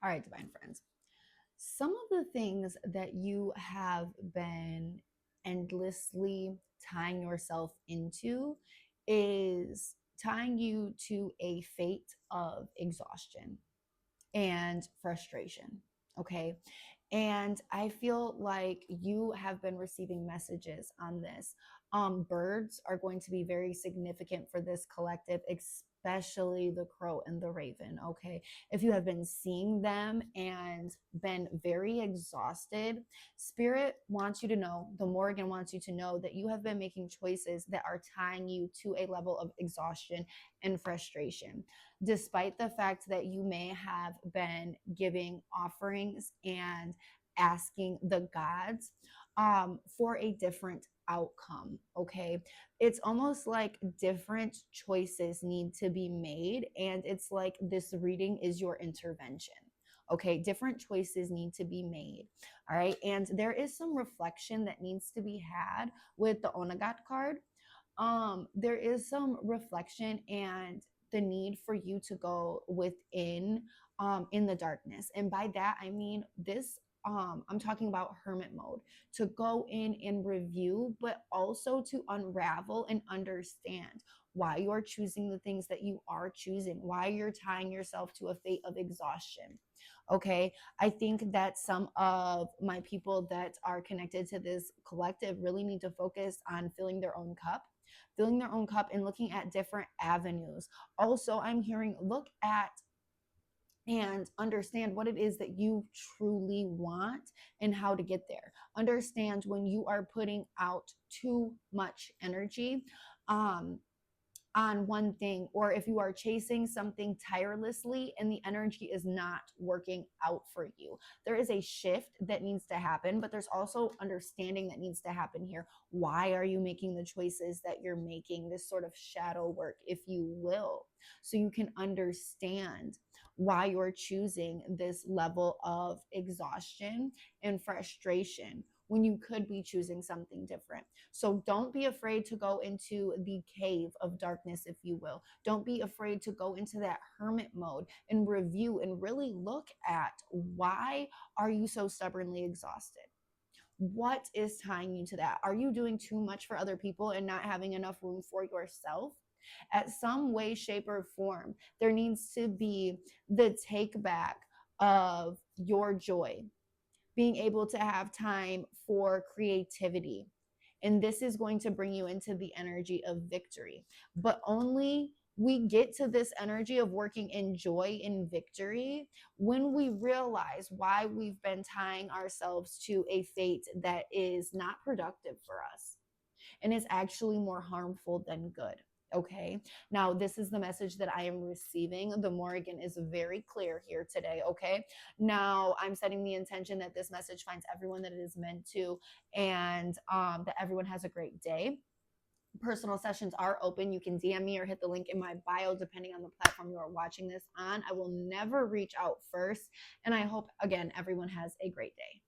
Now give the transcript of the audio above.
All right, divine friends. Some of the things that you have been endlessly tying yourself into is tying you to a fate of exhaustion and frustration. Okay. And I feel like you have been receiving messages on this. Birds are going to be very significant for this collective, especially the crow and the raven. Okay. If you have been seeing them and been very exhausted, Spirit wants you to know, the Morgan wants you to know that you have been making choices that are tying you to a level of exhaustion and frustration, despite the fact that you may have been giving offerings and asking the gods for a different outcome. Okay. It's almost like different choices need to be made, and it's like this reading is your intervention. Okay, different choices need to be made. All right, and there is some reflection that needs to be had with the Onagat card. There is some reflection and the need for you to go within in the darkness. And by that, I mean this. I'm talking about hermit mode, to go in and review, but also to unravel and understand why you're choosing the things that you are choosing, why you're tying yourself to a fate of exhaustion. Okay. I think that some of my people that are connected to this collective really need to focus on filling their own cup and looking at different avenues. Also, I'm hearing look at and understand what it is that you truly want and how to get there. Understand when you are putting out too much energy. Um, on one thing, or if you are chasing something tirelessly and the energy is not working out for you, there is a shift that needs to happen, but there's also understanding that needs to happen here. Why are you making the choices that you're making? This sort of shadow work, if you will, so you can understand why you're choosing this level of exhaustion and frustration when you could be choosing something different. So don't be afraid to go into the cave of darkness, if you will. Don't be afraid to go into that hermit mode and review and really look at why are you so stubbornly exhausted? What is tying you to that? Are you doing too much for other people and not having enough room for yourself? At some way, shape, or form, there needs to be the take back of your joy, being able to have time for creativity. And this is going to bring you into the energy of victory. But only we get to this energy of working in joy and victory when we realize why we've been tying ourselves to a fate that is not productive for us and is actually more harmful than good. Okay. Now, this is the message that I am receiving. The Morrigan is very clear here today. Okay. Now, I'm setting the intention that this message finds everyone that it is meant to, and that everyone has a great day. Personal sessions are open. You can DM me or hit the link in my bio, depending on the platform you are watching this on. I will never reach out first. And I hope, again, everyone has a great day.